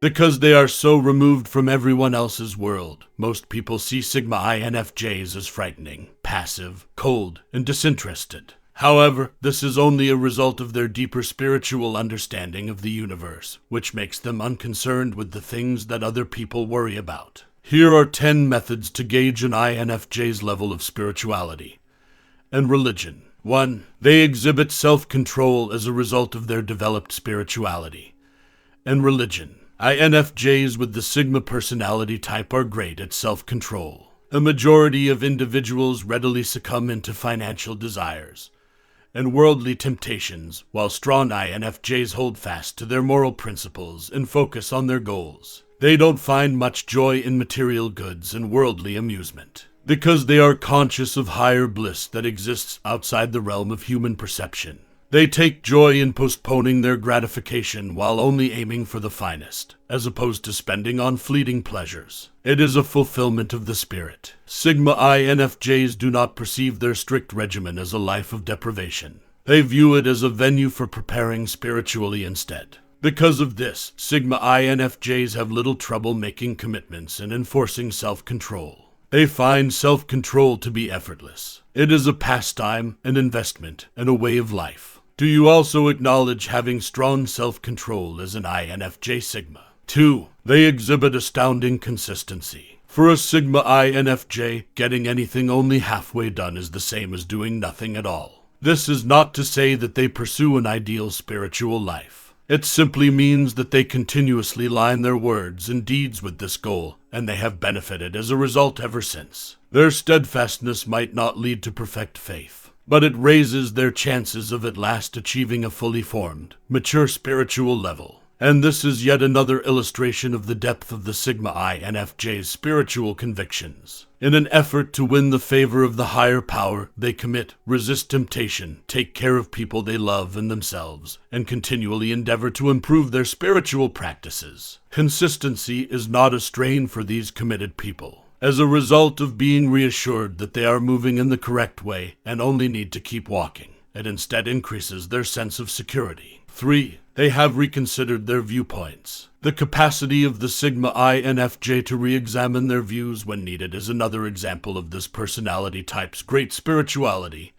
Because they are so removed from everyone else's world, most people see Sigma INFJs as frightening, passive, cold, and disinterested. However, this is only a result of their deeper spiritual understanding of the universe, which makes them unconcerned with the things that other people worry about. Here are 10 methods to gauge an INFJ's level of spirituality and religion. 1. They exhibit self-control as a result of their developed spirituality and religion. INFJs with the Sigma personality type are great at self-control. A majority of individuals readily succumb into financial desires and worldly temptations, while strong INFJs hold fast to their moral principles and focus on their goals. They don't find much joy in material goods and worldly amusement, because they are conscious of higher bliss that exists outside the realm of human perception. They take joy in postponing their gratification while only aiming for the finest, as opposed to spending on fleeting pleasures. It is a fulfillment of the spirit. Sigma INFJs do not perceive their strict regimen as a life of deprivation. They view it as a venue for preparing spiritually instead. Because of this, Sigma INFJs have little trouble making commitments and enforcing self-control. They find self-control to be effortless. It is a pastime, an investment, and a way of life. Do you also acknowledge having strong self-control as an INFJ Sigma? 2. They exhibit astounding consistency. For a Sigma INFJ, getting anything only halfway done is the same as doing nothing at all. This is not to say that they pursue an ideal spiritual life. It simply means that they continuously line their words and deeds with this goal, and they have benefited as a result ever since. Their steadfastness might not lead to perfect faith, but it raises their chances of at last achieving a fully formed, mature spiritual level. And this is yet another illustration of the depth of the Sigma INFJ's spiritual convictions. In an effort to win the favor of the higher power, they commit, resist temptation, take care of people they love and themselves, and continually endeavor to improve their spiritual practices. Consistency is not a strain for these committed people, as a result of being reassured that they are moving in the correct way and only need to keep walking. It instead increases their sense of security. 3. They have reconsidered their viewpoints. The capacity of the Sigma INFJ to re-examine their views when needed is another example of this personality type's great spirituality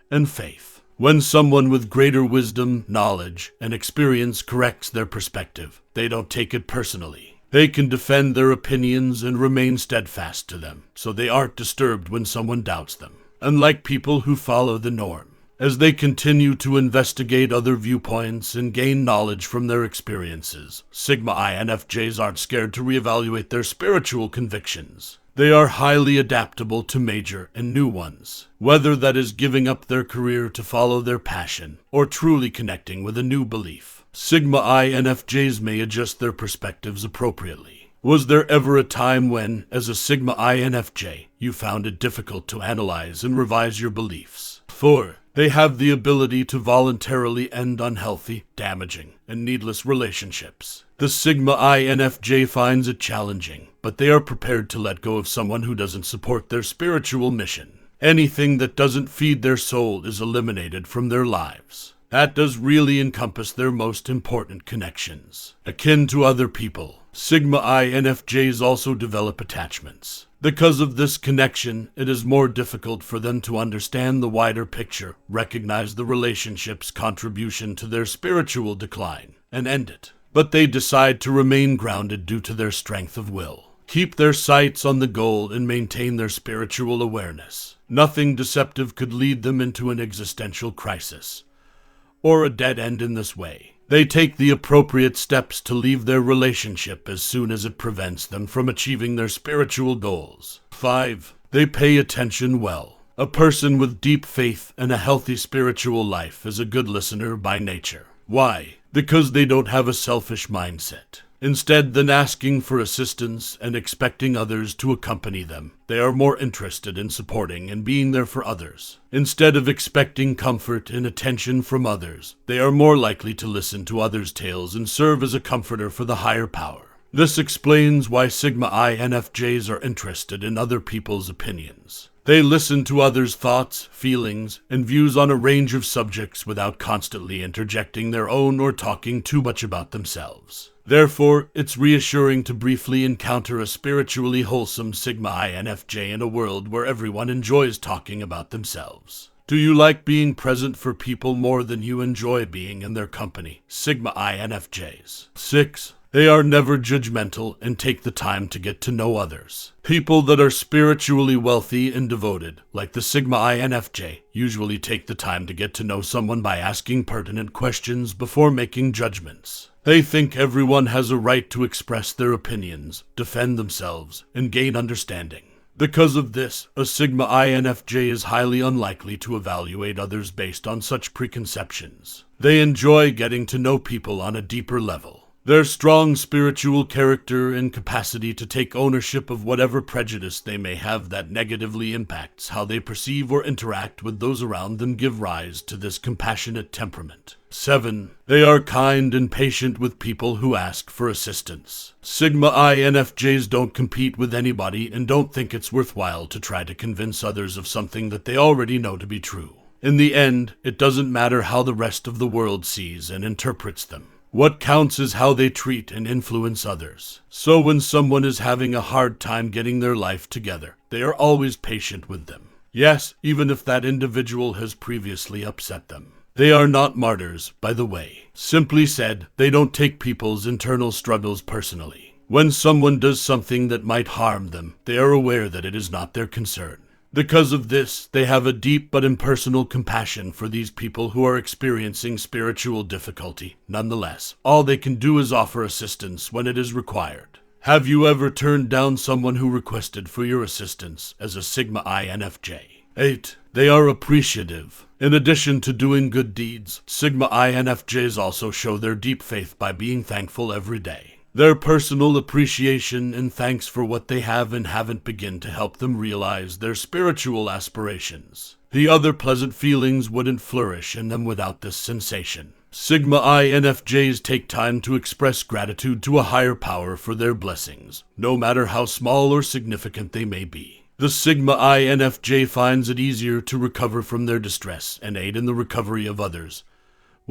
and faith. When someone with greater wisdom, knowledge, and experience corrects their perspective, they don't take it personally. They can defend their opinions and remain steadfast to them, so they aren't disturbed when someone doubts them, unlike people who follow the norm. As they continue to investigate other viewpoints and gain knowledge from their experiences, Sigma INFJs aren't scared to reevaluate their spiritual convictions. They are highly adaptable to major and new ones, whether that is giving up their career to follow their passion or truly connecting with a new belief. Sigma INFJs may adjust their perspectives appropriately. Was there ever a time when, as a Sigma INFJ, you found it difficult to analyze and revise your beliefs? 4. They have the ability to voluntarily end unhealthy, damaging, and needless relationships. The Sigma INFJ finds it challenging, but they are prepared to let go of someone who doesn't support their spiritual mission. Anything that doesn't feed their soul is eliminated from their lives. That does really encompass their most important connections. Akin to other people, Sigma INFJs also develop attachments. Because of this connection, it is more difficult for them to understand the wider picture, recognize the relationship's contribution to their spiritual decline, and end it. But they decide to remain grounded due to their strength of will. Keep their sights on the goal and maintain their spiritual awareness. Nothing deceptive could lead them into an existential crisis or a dead end in this way. They take the appropriate steps to leave their relationship as soon as it prevents them from achieving their spiritual goals. 5. They pay attention well. A person with deep faith and a healthy spiritual life is a good listener by nature. Why? Because they don't have a selfish mindset. Instead than asking for assistance and expecting others to accompany them, they are more interested in supporting and being there for others. Instead of expecting comfort and attention from others, they are more likely to listen to others' tales and serve as a comforter for the higher power. This explains why Sigma INFJs are interested in other people's opinions. They listen to others' thoughts, feelings, and views on a range of subjects without constantly interjecting their own or talking too much about themselves. Therefore, it's reassuring to briefly encounter a spiritually wholesome Sigma INFJ in a world where everyone enjoys talking about themselves. Do you like being present for people more than you enjoy being in their company? Sigma INFJs. 6. They are never judgmental and take the time to get to know others. People that are spiritually wealthy and devoted, like the Sigma INFJ, usually take the time to get to know someone by asking pertinent questions before making judgments. They think everyone has a right to express their opinions, defend themselves, and gain understanding. Because of this, a Sigma INFJ is highly unlikely to evaluate others based on such preconceptions. They enjoy getting to know people on a deeper level. Their strong spiritual character and capacity to take ownership of whatever prejudice they may have that negatively impacts how they perceive or interact with those around them give rise to this compassionate temperament. 7. They are kind and patient with people who ask for assistance. Sigma INFJs don't compete with anybody and don't think it's worthwhile to try to convince others of something that they already know to be true. In the end, it doesn't matter how the rest of the world sees and interprets them. What counts is how they treat and influence others. So when someone is having a hard time getting their life together, they are always patient with them. Yes, even if that individual has previously upset them. They are not martyrs, by the way. Simply said, they don't take people's internal struggles personally. When someone does something that might harm them, they are aware that it is not their concern. Because of this, they have a deep but impersonal compassion for these people who are experiencing spiritual difficulty. Nonetheless, all they can do is offer assistance when it is required. Have you ever turned down someone who requested for your assistance as a Sigma INFJ? 8. They are appreciative. In addition to doing good deeds, Sigma INFJs also show their deep faith by being thankful every day. Their personal appreciation and thanks for what they have and haven't begin to help them realize their spiritual aspirations. The other pleasant feelings wouldn't flourish in them without this sensation. Sigma INFJs take time to express gratitude to a higher power for their blessings, no matter how small or significant they may be. The Sigma INFJ finds it easier to recover from their distress and aid in the recovery of others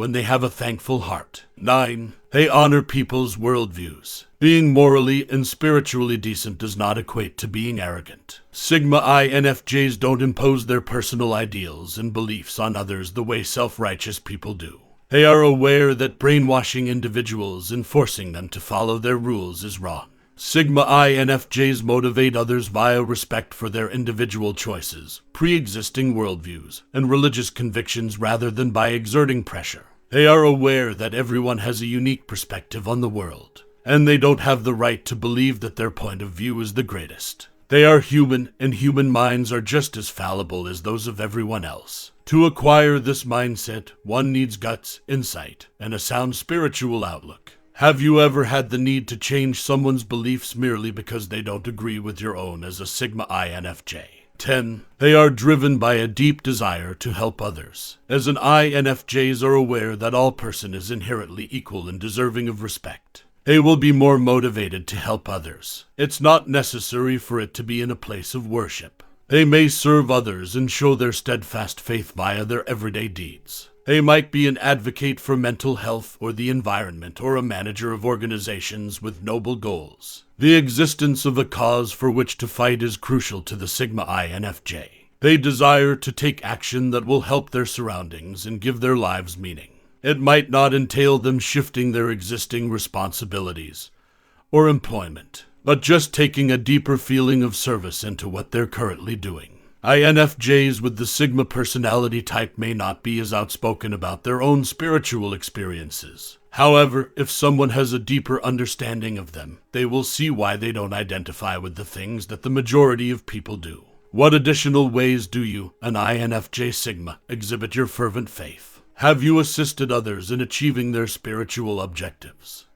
when they have a thankful heart. 9. They honor people's worldviews. Being morally and spiritually decent does not equate to being arrogant. Sigma INFJs don't impose their personal ideals and beliefs on others the way self-righteous people do. They are aware that brainwashing individuals and forcing them to follow their rules is wrong. Sigma INFJs motivate others via respect for their individual choices, pre-existing worldviews, and religious convictions rather than by exerting pressure. They are aware that everyone has a unique perspective on the world, and they don't have the right to believe that their point of view is the greatest. They are human, and human minds are just as fallible as those of everyone else. To acquire this mindset, one needs guts, insight, and a sound spiritual outlook. Have you ever had the need to change someone's beliefs merely because they don't agree with your own as a Sigma INFJ? 10. They are driven by a deep desire to help others. As an INFJs are aware that all person is inherently equal and deserving of respect. They will be more motivated to help others. It's not necessary for it to be in a place of worship. They may serve others and show their steadfast faith via their everyday deeds. They might be an advocate for mental health or the environment or a manager of organizations with noble goals. The existence of a cause for which to fight is crucial to the Sigma INFJ. They desire to take action that will help their surroundings and give their lives meaning. It might not entail them shifting their existing responsibilities or employment, but just taking a deeper feeling of service into what they're currently doing. INFJs with the Sigma personality type may not be as outspoken about their own spiritual experiences. However, if someone has a deeper understanding of them, they will see why they don't identify with the things that the majority of people do. What additional ways do you, an INFJ Sigma, exhibit your fervent faith? Have you assisted others in achieving their spiritual objectives?